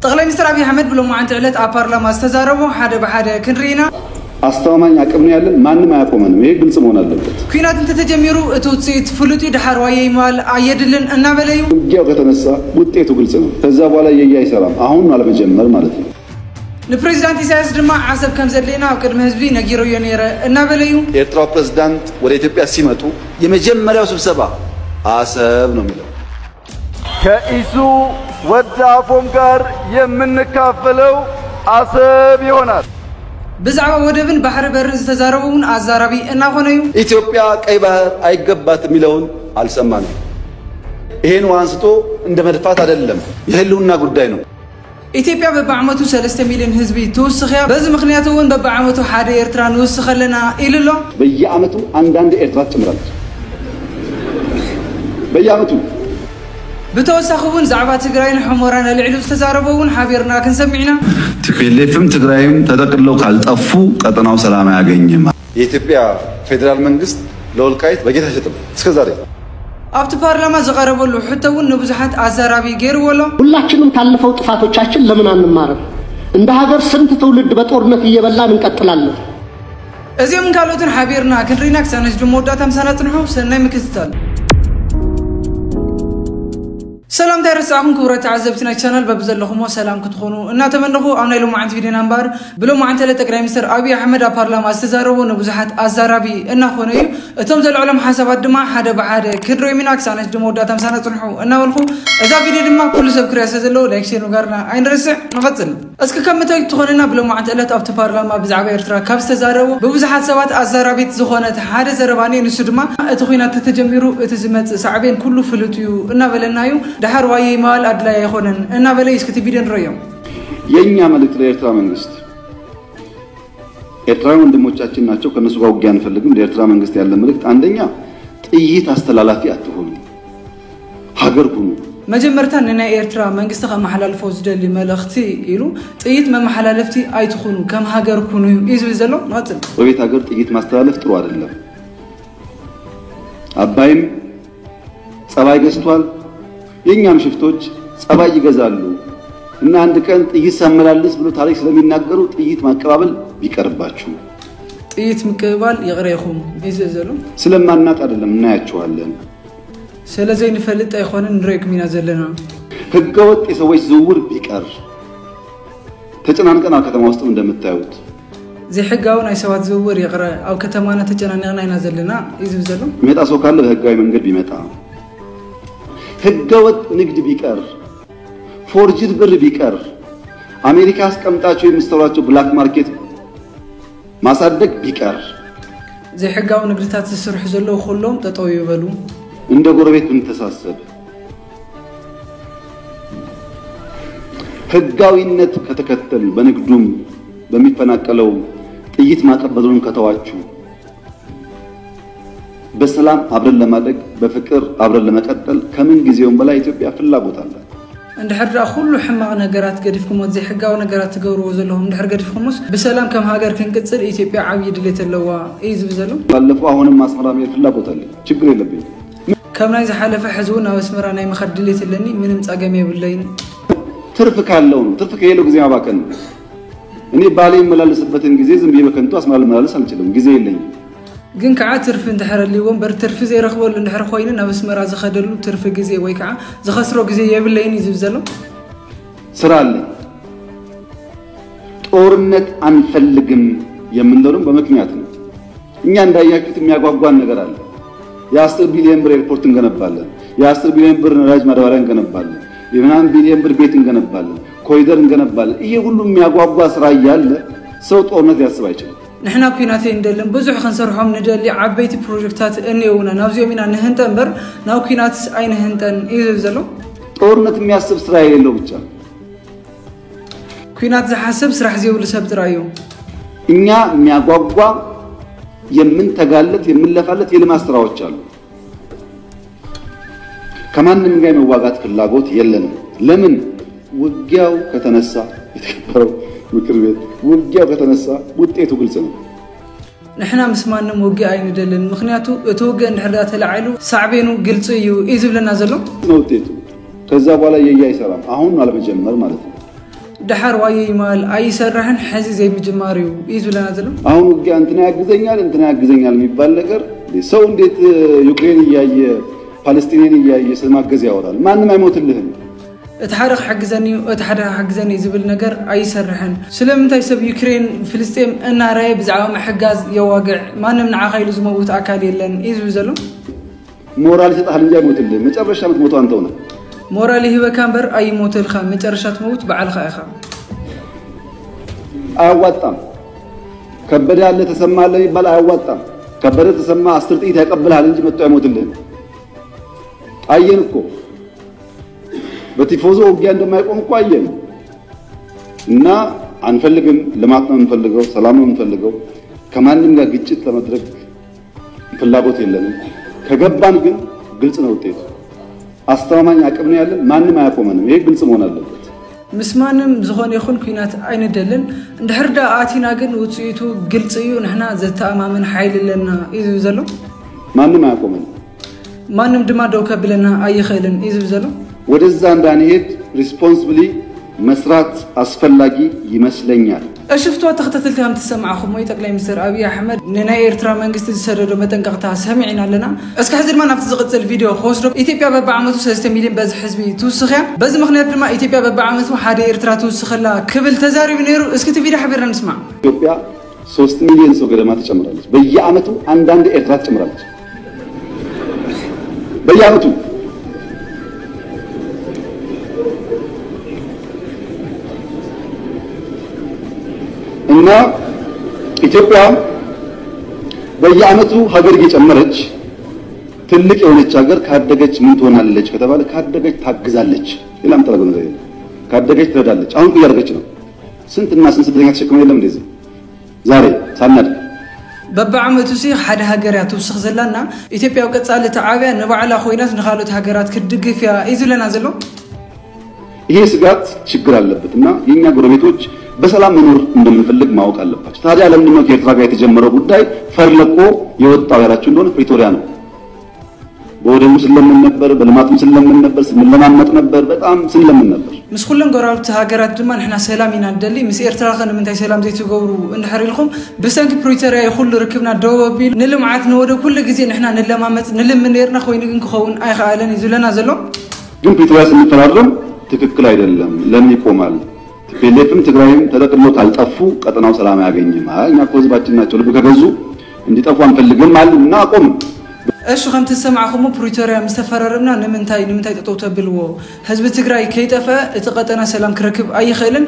ጠቅላይ ሚኒስትር አብይ አህመድ ብሎ ማንተ ዕለት አፓርላማ አስተዛረቡ ሓደ በሓደ ክንሪና አስተማማኝ አቅም ነው ያለን ማንንም አያቆመንም ይሄ ግልጽ መሆን አለበት ኩናት ተተጀመሩ እቶጽት ፍሉጥ ይድሐር ዋየ ይማል አየድልን እና በለዩ ውጊያው ከተነሳ ውጤቱ ግልጽ ነው ከዛ በኋላ የያይሰራም አሁን አለመጀመር ማለት ነው ለፕሬዝዳንት ኢሳያስ ድማ አሰብ ከም ዘለና ቅድመ ህዝቢ ነጊሮ የኔረ እና በለዩ የኤርትራ ፕሬዝዳንት ወደ ኢትዮጵያ ሲመጡ የመጀመሪያው ስብሰባ አሰብ ነው የሚለው ከኢሱ ወዳፎም ጋር የምንካፈለው አሰብ ይሆናል በዛው ወደብን ባህር በር ተዛረቡን አዛራቢ እና ሆነዩ ኢትዮጵያ ቀይ ባህር አይገባት የሚለውን አልሰማንም ይሄን ዋንስቶ እንደ መድፋት አይደለም የህልውና ጉዳይ ነው ኢትዮጵያ በባዕመቱ 3 ሚሊዮን ህዝብ ተወስኺያ በዚህ ምክንያት ወን በባዕመቱ ሓደ ኤርትራ ንወስኸለና ኢልሎ በየአመቱ አንዳንድ ኤርትራ ተጨምራለች በየአመቱ بتوسخون زعبات تجرين حمرنا العلوز تزاربون حبيرنا كنسمعنا تكلفم تجرين تدقلو كالطفو قطناو سلام ያገኝማ የኢትዮጵያ ፌደራል መንግስት ለወልቃይት በጌታ ሸጥም እስከዛሬ አብት ፓርላማ ዘቀረበሉ ሁተውን ንብዛት አዛራቢ ገርወሎ ሁላችንም ካለፈው ጥፋቶቻችን ለምን አንማርም እንደ ሀገር ስንት ትውልድ በጦርነት እየበላን እንቀጥላለን እዚህም ካሉትን حبيرنا ክንሪና ከሰነጅ ደሞዳታም ሰናጥንሁ ሰናይ ምክትታል سلام ترسعكم كورة عزبتنا الشانل ببزلكم وسلام كتخونوا إن أتمنىكم أنا لو معند فيديو نمبر بلو معند لتقرأ مستر أبي أحمد أبارلما استزاروا ونبزحت أزاربي إن أخوني تمزل العلم حسابات دماء حدا بعد كدرو من أكسانة جمودة تمسانة تنحو إن أولكم إذا فيديو دماء كل سبكري أساسلو لايك شير وقارنا عين رسع نغتل أسك كم متى تخوننا بلو معند لت أبت أبارلما بزعبي إرترا كاب استزاروا ببزحت سوات أزاربي تزخونة حدا زرباني نسدما تخوينا تتجمروا تزمت سعبين كله فلوتيو إن بلنايو دحر واي مال أدلا يخونن إننا بلايس كتبيدن ريوم የኛ መልእክት ለኤርትራ መንግስት ኤርትራ ወንድሞቻችን ናቸው ከነሱ ጋር ውጊያ አንፈልግም ለኤርትራ መንግስት ያለ መልእክት አንደኛ ጥይት አስተላላፊ አትሆኑ ሀገር ሁኑ መጀመርታ ነና ኤርትራ መንግስት ከመሐላልፎ ዝደሊ መልእክቲ ኢሉ ጥይት መሐላለፍቲ አይትኹኑ ከም ሀገር ሁኑ ይዝብ ዘሎ ማጥን በቤት ሀገር ጥይት ማስተላለፍ ጥሩ አይደለም አባይም ጸባይ ገዝቷል የኛም ሽፍቶች ጸባይ ይገዛሉ እና አንድ ቀን ጥይት ሳመላልስ ብሎ ታሪክ ስለሚናገሩ ጥይት ማቀባበል ቢቀርባችሁ ጥይት መቀበል ይግሬኹም ይዘዘሉ ስለማናጥ አይደለም እናያቸዋለን ስለዚህ ንፈልጥ አይሆንን ንሬክም ይናዘለና ህገወጥ የሰዎች ዝውውር ቢቀር ተጨናንቀና ከተማ ውስጥ እንደምታዩት زي حقاون أي سوات زور يقرأ أو كتمانة تجنانينا ينزلنا يزبزلو ميت أسوق الله بهجاي من قلبي متى هجوت نجد بيكر فورجد بر بيكر أمريكا كم تاجوا مستواتو بلاك ماركت ما صدق بيكر زي حقاون نقدرات السرح زلوا خلهم تطوي بلو عند قربت بنتساسب هجاوي النت كتكتل بنقدم بميفناكلو ጥይት ማቀበሉን ከተዋችሁ በሰላም አብረን ለማደግ በፍቅር አብረን ለመቀጠል ከምን ጊዜውም በላይ ኢትዮጵያ ፍላጎት አለ እንደ ሐራ ሁሉ ሕማቅ ነገራት ገድፍኩም ወዚ ሕጋው ነገራት ተገብሩ ዘለሁም እንደ ሐር ገድፍኩምስ በሰላም ከም ሀገር ክንቅጽል ኢትዮጵያ ዓብይ ድሌት ለዋ ይዝብ ዘሎ ባለፈው አሁንም ማስመራም ፍላጎት አለ ችግር የለብኝ ከምናይ ዘሐለፈ ሕዝቡና መስመራ ናይ መኸድ ድሌት ለኒ ምንም ጻገም የብለይን ትርፍ ካለው ነው ትርፍ ከሌለው ጊዜ ማባከን እኔ ባሌ መላለስበትን ጊዜ ዝም ብዬ በከንቱ አስማል መላለስ አልችልም ጊዜ የለኝም ግን ከዓ ትርፍ እንድሕረሊ ወንበር ትርፍ ዘይረኽበሉ እንድሕር ኮይነ ናብ መስመራ ዝኸደሉ ትርፍ ጊዜ ወይ ከዓ ዝኸስሮ ጊዜ የብለይን ይዝብ ዘሎ ስራ አለ ጦርነት አንፈልግም የምንለውም በምክንያት ነው እኛ እንዳያችሁት የሚያጓጓን ነገር አለ የ10 ቢሊዮን ብር ኤርፖርት እንገነባለን የ10 ቢሊዮን ብር ነዳጅ ማዳበሪያ እንገነባለን የ9 ቢሊዮን ብር ቤት እንገነባለን ኮሪደር እንገነባለን ይሄ ሁሉ የሚያጓጓ ስራ ያለ ሰው ጦርነት ያስብ አይችልም نحن كيناتي ندلن بزح خنسرحهم ندلي عبيت بروجكتات انيونا ناوزيومينا نهنتنبر ناو كيناتس اين هنتن يزلزلو ጦርነት የሚያስብ ስራ የሌለው ብቻ كينات زحسب ስራሕ ዘይብሉ ሰብ ድራዩ እኛ የሚያጓጓ የምንተጋለት የምንለፋለት የልማት ስራዎች አሉ ከማንም ጋር መዋጋት ፍላጎት የለንም ለምን ውጊያው ከተነሳ የተከበረው ምክር ቤት ውጊያው ከተነሳ ውጤቱ ግልጽ ነው نحنا مسمانم وقع عين دلن مخنياتو اتوقع نحردا تلعلو صعبينو قلصو يو يزب لنا زلو ውጤቱ ከዛ በኋላ የያይ ሰላም አሁን አለመጀመር ማለት ነው دحر واي مال أي سرحن حزي زي مجماريو يزول نازلهم አሁን ውጊያ እንትና ያግዘኛል የሚባል ነገር ሰው እንዴት ዩክሬን ያየ ፓለስቲንን ያየ ስለማገዝ ያወራል ማንንም አይሞትልህም اتحرق حجزني زبل نجر أي سرحن سلم تيسب يوكرين فلسطين إن راي بزعوم حجاز يواقع ما نمنع خيل زموت أكاد يلن إيزو زلو مورال تتحل جاي موت اللي متجرش موت أنتونا مورالي هو كامبر أي موت الخام متجرشات موت بعد خاخام أواتام كبر على تسمع اللي بلا أواتام كبر تسمع استرتيت هيقبلها لنجي متوع موت اللي أينكو بتفوزوا وجيان دم يقوم كويين نا عنفلقهم لمعتنا نفلقه سلامنا نفلقه كمان نمجا جيتشت لما ترك فلاقوت يلنا كجبان جن قلت نوتيت أسترمان يعقبني على ما نما يقومنا هيك قلت مونا لبت مسمانم زخون يخون كينات أين دلن نحردا آتينا جن وتسيتو قلت سيو نحنا زت أمامن حيل لنا إذا زلوا ما نما يقومنا ما نمدما دوكا بلنا أي خيلن إذا زلوا ወደዛ እንዳንሄድ ሪስፖንሲብሊ መስራት አስፈላጊ ይመስለኛል اشفتوا تختتلتهم تسمعكم وي تقلاي مستر ابي احمد ننا ايرترا منغست تسددو متنققتا سمعنا لنا اسك حزر ما نفس زقصل فيديو خوسدو ايثيوبيا ببعمتو 3 مليون بز حزبي توسخيا بز مخنيات دما ايثيوبيا ببعمتو حدا ايرترا توسخلا كبل تزارب نيرو اسك فيديو حبيرنا نسمع ኢትዮጵያ 3 ሚሊዮን ሰው ገደማ ተጨምራለች በየአመቱ አንዳንድ ኤርትራ ተጨምራለች በየአመቱ እና ኢትዮጵያ በየአመቱ ሀገር እየጨመረች ትልቅ የሆነች ሀገር ካደገች ምን ትሆናለች ከተባለ ካደገች ታግዛለች ሌላም ተረጋግጦ ነገር የለም ካደገች ትረዳለች አሁን እያደረገች ነው ስንትና ስንት ስደተኛ ተሸክመው የለም እንደዚህ ዛሬ ሳናድ በበዓመቱ ሲ ሓደ ሀገራት ውስኽ ዘላና ኢትዮጵያ ወቀጻለ ተዓብያ ንባዕላ ኮይናት ንኻሎት ሀገራት ክድግፍያ ይዝለና ዘሎ ይሄ ስጋት ችግር አለበትና የኛ ጎረቤቶች በሰላም መኖር እንደምንፈልግ ማወቅ አለባቸው ታዲያ ለምን ነው ከኤርትራ ጋር የተጀመረው ጉዳይ ፈርለቆ የወጣው ያላችሁ እንደሆነ ፕሪቶሪያ ነው በወደሙ ስለምን ነበር በልማቱም ስለምን ነበር ስለማመጥ ነበር በጣም ስለምን ነበር مسخولن قرارت هاجرات دم نحنا سلامينا ندلي مس إيرترا خن من تاي سلام زي تجورو نحرلكم بسنك بريتوريا يخل ركبنا دوبيل نلمعت نود كل جزء نحنا نلمامت نلم من نيرنا خوين نخون أي خالن يزولنا زلوا ግን ፕሪቶሪያ ስንፈራረም ትክክል አይደለም ለምን ይቆማል ቴሌፍም ትግራይም ተደቅሎ ካልጠፉ ቀጠናው ሰላም ያገኝም እኛ ኮዝባችን ናቸው ልብ ከገዙ እንዲጠፉ አንፈልግም አሉና አቆም እሺ ከም ተሰማዕኹም ፕሪቶሪያ ምስተፈራረምና ንምንታይ ተጠውተ ብልዎ ህዝብ ትግራይ ከይጠፈ እቲ ቀጠና ሰላም ክረክብ ኣይኽእልን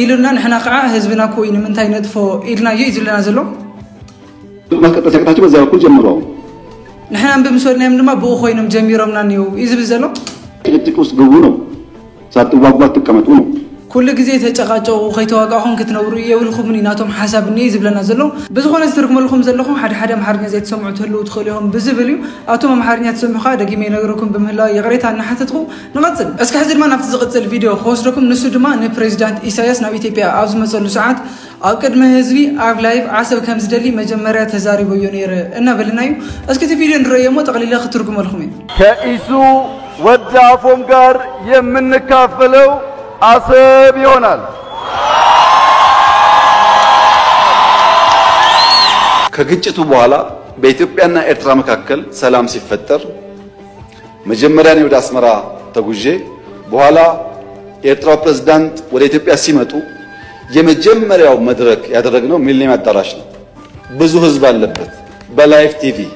ኢሉና ንሕና ከዓ ህዝብና ኮይኑ ንምንታይ ነጥፎ ኢልና ይዝለና ዘሎ ማስቀጠል ሲያቅታቸው በዛ በኩል ጀምረው ንሕና ብምስወልናዮም ድማ ብኡ ኮይኖም ጀሚሮምና ነው ይዝብል ዘሎ ጭቅጭቅ ውስጥ ግቡ ነው ሳትዋጉ አትቀመጡ ነው كل جزء تجاقوا وخيتواقعهم كتنوروا يولخم من ناتهم حسب نيز بلنا زلوا بزخون استركم لكم زلهم حد محرنيا زي تسمعوا تهلو وتخليهم بزبليو أتوم محرنيا تسمعوا خادق يمين يقولكم بمهلا يغريت عن حتتكم نغتصل اسك حزر ما نفتز قتصل الفيديو خوش لكم نسود ما نبريزيدنت إساياس نبي تبيع عاوز مسألة ساعات أكد ما هزبي أف لايف عسب كم زدلي مجمرة تزاري بيونير إننا بلنايو اسك الفيديو نرأيه ما تقليل خطركم الخمين كإسو ودعفهم قار يمن كافلو አሰብ ይሆናል ከግጭቱ በኋላ በኢትዮጵያና ኤርትራ መካከል ሰላም ሲፈጠር መጀመሪያ ነው ወደ አስመራ ተጉዤ በኋላ የኤርትራው ፕሬዝዳንት ወደ ኢትዮጵያ ሲመጡ የመጀመሪያው መድረክ ያደረግነው ሚሊኒየም አዳራሽ ነው ብዙ ህዝብ አለበት በላይቭ ቲቪ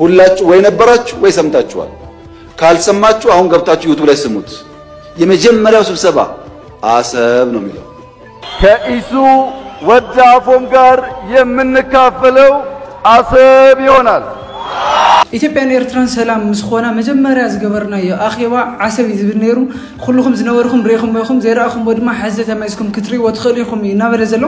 ሁላችሁ ወይ ነበራችሁ ወይ ሰምታችኋል ካልሰማችሁ አሁን ገብታችሁ ዩቲዩብ ላይ ስሙት የመጀመሪያው ስብሰባ አሰብ ነው የሚለው ከኢሱ ወዳፎም ጋር የምንካፈለው አሰብ ይሆናል ኢትዮጵያን ኤርትራን ሰላም ምስኾና መጀመሪያ ዝገበርና የአኺባ አሰብ ይዝብነሩ ኩልኩም ዝነበርኩም ሬኹም ወይኹም ዘራኹም ወድማ ሐዘተ ማይስኩም ክትሪ ወትኸሊኹም ይናበለ ዘሎ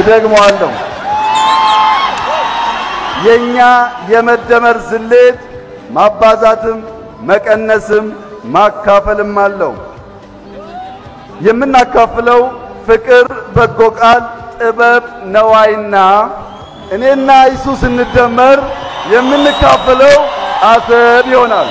እደግመዋለሁ የኛ የመደመር ስሌት ማባዛትም መቀነስም ማካፈልም አለው የምናካፍለው ፍቅር፣ በጎ ቃል፣ ጥበብ፣ ነዋይና እኔና ኢየሱስ እንደመር የምንካፈለው አሰብ ይሆናል።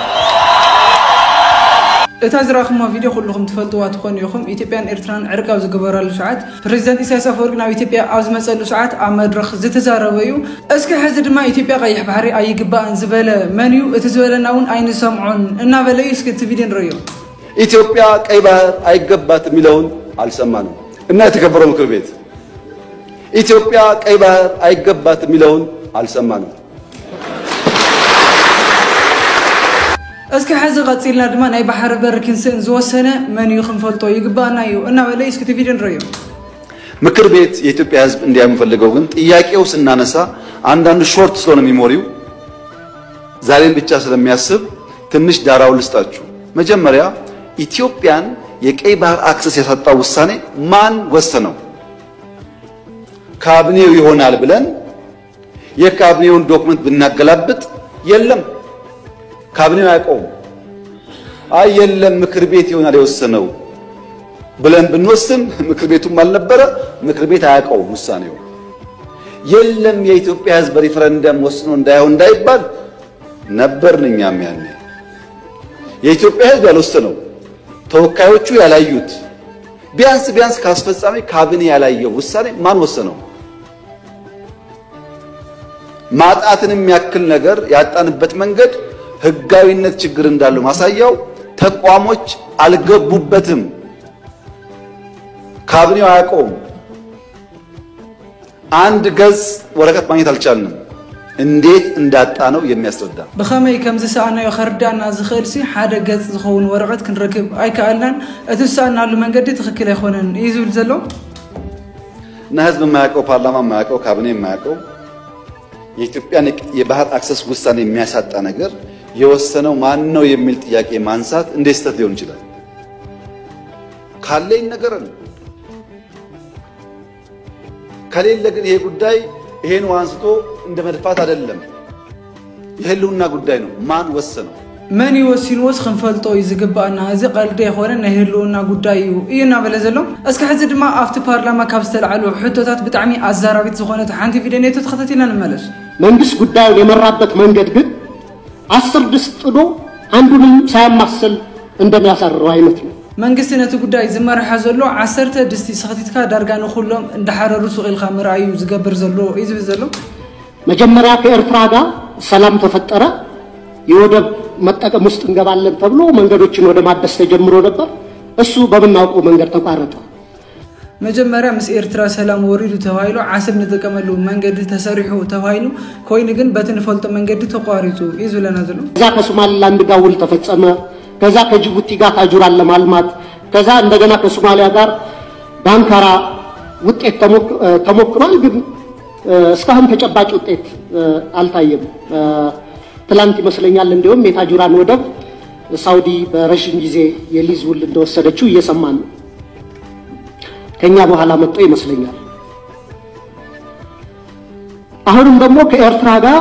እታዝራኹም ቪዲዮ ሁሉኩም ትፈልጡዋ ትኾኑ ኢኹም ኢትዮጵያን ኤርትራን ዕርቃው ዝግበራሉ ሰዓት ፕሬዝዳንት ኢሳያስ አፈወርቂ ናብ ኢትዮጵያ ኣብ ዝመፀሉ ሰዓት ኣብ መድረኽ ዝተዛረበ እዩ። እስኪ ሕዚ ድማ ኢትዮጵያ ቀይሕ ባሕሪ ኣይግባእን ዝበለ መን እዩ? እቲ ዝበለና እውን ኣይንሰምዖን እናበለ እዩ። እስኪ እቲ ቪድዮ ንሪኦ። ኢትዮጵያ ቀይ ባህር አይገባት የሚለውን አልሰማንም እና የተከበረው ምክር ቤት ኢትዮጵያ ቀይ ባህር አይገባት የሚለውን አልሰማንም። እስኪ ሕዚ ቀፂልና ድማ ናይ ባሕሪ በር ክንስእን ዝወሰነ መን እዩ ክንፈልጦ ይግባእና እዩ እናበለ እስኪ እቲ ቪድዮ ንሪኦ። ምክር ቤት የኢትዮጵያ ሕዝብ እንዲያምን ፈልገው ግን ጥያቄው ስናነሳ አንዳንድ ሾርት ስለሆነ ሚሞሪው ዛሬን ብቻ ስለሚያስብ ትንሽ ዳራው ልስጣችሁ። መጀመሪያ ኢትዮጵያን የቀይ ባህር አክሰስ ያሳጣው ውሳኔ ማን ወሰነው? ካቢኔው ይሆናል ብለን የካቢኔውን ዶክመንት ብናገላብጥ የለም ካቢኔው አያውቀውም። አይ የለም ምክር ቤት ይሆናል የወሰነው ብለን ብንወስን ምክር ቤቱም አልነበረ፣ ምክር ቤት አያውቀውም ውሳኔው። የለም የኢትዮጵያ ሕዝብ ሪፈረንደም ወስኖ እንዳይባል ነበርን እኛም ያኔ። የኢትዮጵያ ሕዝብ ያልወሰነው ተወካዮቹ ያላዩት ቢያንስ ካስፈጻሚ ካቢኔ ያላየው ውሳኔ ማን ወሰነው? ማጣትን የሚያክል ነገር ያጣንበት መንገድ ህጋዊነት ችግር እንዳለው ማሳያው ተቋሞች አልገቡበትም። ካቢኔው አያውቀውም። አንድ ገጽ ወረቀት ማግኘት አልቻልንም። እንዴት እንዳጣ ነው የሚያስረዳ። በከመይ ከምዚ ሰአናዮ ከርዳና ዝኽእልሲ ሓደ ገጽ ዝኸውን ወረቀት ክንረክብ አይከአልናን። እቲ ሰአናሉ መንገዲ ትክክል አይኾነን እዩ ዝብል ዘሎ እና ህዝብ የማያውቀው ፓርላማ የማያውቀው ካቢኔ የማያውቀው የኢትዮጵያን የባህር አክሰስ ውሳኔ የሚያሳጣ ነገር የወሰነው ማን ነው የሚል ጥያቄ ማንሳት እንዴት ስተት ሊሆን ይችላል? ካለ ይነገረን። ከሌለ ግን ይሄ ጉዳይ ይሄን ዋንስቶ እንደ መድፋት አይደለም፣ የህልውና ጉዳይ ነው። ማን ወሰነው? መን ይወስንዎስ ክንፈልጦ እዩ ዝግባእና። እዚ ቀልዲ አይኮነን ናይ ህልውና ጉዳይ እዩ እናበለ ዘሎ። እስኪ ሕዚ ድማ ኣብቲ ፓርላማ ካብ ዝተልዓሉ ሕቶታት ብጣዕሚ ኣዛራቢት ዝኾነት ሓንቲ ቪድዮ ነቶ ተኸታቲልና እንመለስ። መንግስት ጉዳዩን የመራበት መንገድ ግን 10 ድስት ጥዶ አንዱንም ሳያማስል እንደሚያሳርረው አይነት ነው። መንግስት ነቲ ጉዳይ ዝመርሓ ዘሎ 10 ድስቲ ሰኽቲትካ ዳርጋ ንኹሎም እንዳሓረሩ ሱቂልካ ምርኣዩ ዝገብር ዘሎ እዩ ዝብል ዘሎ። መጀመሪያ ከኤርትራ ጋር ሰላም ተፈጠረ፣ የወደብ መጠቀም ውስጥ እንገባለን ተብሎ መንገዶችን ወደ ማደስ ተጀምሮ ነበር። እሱ በመናውቀው መንገድ ተቋረጠ። መጀመሪያ ምስ ኤርትራ ሰላም ወሪዱ ተባይሎ ዓሰብ ንጥቀመሉ መንገዲ ተሰሪሑ ተባይሉ ኮይኑ ግን በትንፈልጦ መንገዲ ተቋሪጡ እዩ ዝብለና ዘሎ። ከዛ ከሶማሊላንድ ጋር ውል ተፈጸመ። ከዛ ከጅቡቲ ጋር ታጁራን ለማልማት ከዛ እንደገና ከሶማሊያ ጋር ዳንካራ ውጤት ተሞክሯል። ግን እስካሁን ተጨባጭ ውጤት አልታየም። ትላንት ይመስለኛል እንደውም የታጁራን ወደብ ሳውዲ በረጅም ጊዜ የሊዝ ውል እንደወሰደችው እየሰማን ነው። ከኛ በኋላ መጥቶ ይመስለኛል። አሁንም ደግሞ ከኤርትራ ጋር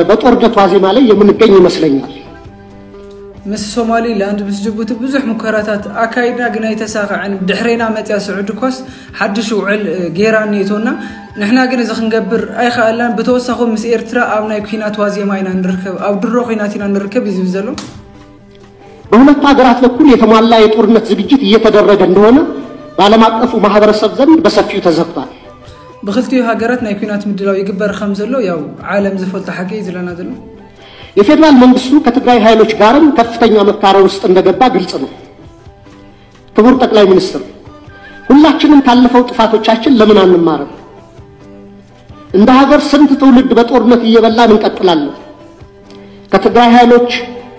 በጦርነት ዋዜማ ላይ የምንገኝ ይመስለኛል። ምስ ሶማሊላንድ ምስ ጅቡቲ ብዙሕ ሙከራታት አካይድና ግን አይተሳካዕን። ድሕሬና መፅያ ስዑድ ኮስ ሓድሽ ውዕል ጌራ ኔቶና ንሕና ግን እዚ ክንገብር አይኸአልናን። ብተወሳኺ ምስ ኤርትራ ኣብ ናይ ኩናት ዋዜማ ኢና ንርከብ፣ ኣብ ድሮ ኩናት ኢና ንርከብ እዩ ዝብል ዘሎ። በሁለት ሀገራት በኩል የተሟላ የጦርነት ዝግጅት እየተደረገ እንደሆነ በዓለም አቀፉ ማህበረሰብ ዘንድ በሰፊው ተዘግቷል። በክልቲዩ ሀገራት ናይ ኩናት ምድላው ይግበር ከም ዘሎ ያው ዓለም ዝፈልጦ ሓቂ ይዝለና ዘሎ። የፌደራል መንግስቱ ከትግራይ ኃይሎች ጋርም ከፍተኛ መካረር ውስጥ እንደገባ ግልጽ ነው። ክቡር ጠቅላይ ሚኒስትር ሁላችንም ካለፈው ጥፋቶቻችን ለምን አንማርም? እንደ ሀገር ስንት ትውልድ በጦርነት እየበላን እንቀጥላለን? ከትግራይ ኃይሎች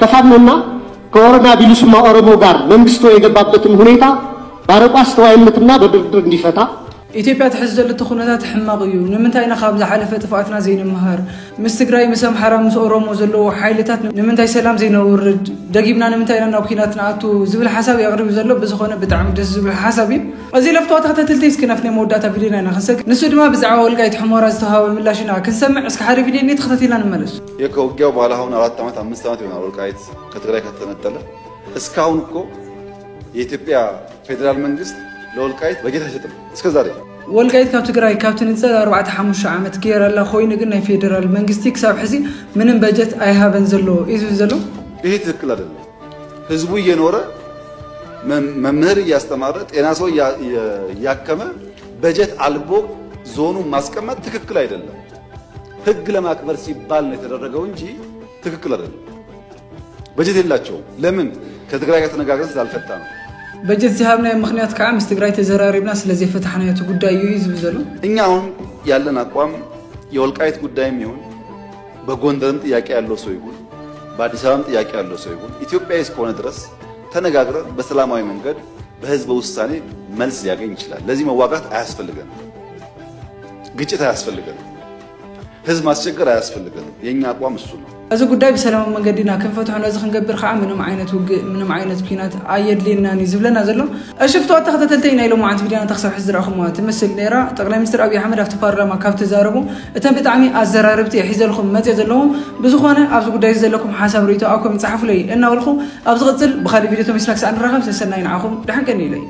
ከፋኖና ከወረና ቢሉስማ ኦሮሞ ጋር መንግስቱ የገባበትን ሁኔታ ባረቋ አስተዋይነትና በድርድር እንዲፈታ ኢትዮጵያ ትሕዝ ዘለቶ ኩነታት ሕማቅ እዩ። ንምንታይና ካብ ዝሓለፈ ጥፋትና ዘይንምሃር? ምስ ትግራይ ምስ ኣምሓራ ምስ ኦሮሞ ዘለዎ ሓይልታት ንምንታይ ሰላም ዘይነውርድ? ደጊምና ንምንታይና ናብ ኩናት ንኣቱ ዝብል ሓሳብ የቕርብ ዘሎ። ብዝኾነ ብጣዕሚ ደስ ዝብል ሓሳብ እዩ። እዚ ለፍቶ ተኸታተልቲ እስኪ ናፍናይ መወዳእታ ቪድዮና ኢና ክንሰግድ። ንሱ ድማ ብዛዕባ ወልቃይት ሕሞራ ዝተዋሃበ ምላሽ ኢና ክንሰምዕ። እስኪ ሓደ ቪድዮ እኔ ተኸታተልና እንመለስ። ከውጊያው በኋላ አሁን 4 ዓመት 5 ዓመት ይሆናል ወልቃይት ከትግራይ ከተነጠለ። እስካሁን እኮ የኢትዮጵያ ፌደራል መንግስት ለወልቃይት በጀት አይሰጥም እስከዛሬ ወልቃይት ካብ ትግራይ ካብ ትንጸል 4-5 ዓመት ገይራላ ኮይኑ ግን ናይ ፌደራል መንግስቲ ክሳብ ሕዚ ምንም በጀት አይሃበን ዘሎ እዩ ዘሎ ይሄ ትክክል አይደለም ህዝቡ እየኖረ መምህር እያስተማረ ጤና ሰው ያከመ በጀት አልቦ ዞኑ ማስቀመጥ ትክክል አይደለም ህግ ለማክበር ሲባል ነው የተደረገው እንጂ ትክክል አይደለም በጀት የላቸው ለምን ከትግራይ ጋር ተነጋግረን ስላልፈታ ነው በጀት ዝሃብና ምክንያት ከአምስት ትግራይ ተዘራሪብና ስለዚህ ፈታህናየቱ ጉዳይ ይይዝ ዘሎ እኛ አሁን ያለን አቋም የወልቃይት ጉዳይም ይሁን በጎንደርም ጥያቄ ያለው ሰው ይሁን በአዲስ አበባም ጥያቄ ያለው ሰው ይሁን ኢትዮጵያ እስከሆነ ድረስ ተነጋግረን በሰላማዊ መንገድ በህዝብ ውሳኔ መልስ ያገኝ ይችላል ለዚህ መዋጋት አያስፈልገንም ግጭት አያስፈልገንም ህዝብ ማስቸገር አያስፈልገንም የኛ አቋም እሱ ነው እዚ ጉዳይ በሰላም መንገድና ከንፈትሁና እዚ ክንገብር ከዓ ምንም ዓይነት ውግእ ምንም ዓይነት ኩናት አየድልናኒ ዝብለና ዘሎ እሽፍቶ ተኸታተልተይ ናይ ሎማዓንቲ ቪድዮና ተኽሰብ ሕዝራኹም ትመስል ነራ ጠቅላይ ሚኒስትር አብይ አሕመድ ኣብቲ ፓርላማ ካብ ተዛረቡ እተን ብጣዕሚ አዘራርብቲ ሒዘልኩም መጽ ዘለዎም ብዙኾነ ኣብዚ ጉዳይ ዘለኩም ሓሳብ ሪቶ ኣኩም ይጻሕፉለይ እናውልኹ ኣብ ዝቕጽል ብኻሊ ቪድዮ ተመስላክስ አንራኸብ ተሰናይ ንዓኹም ድሓንቀኒ ኢለይ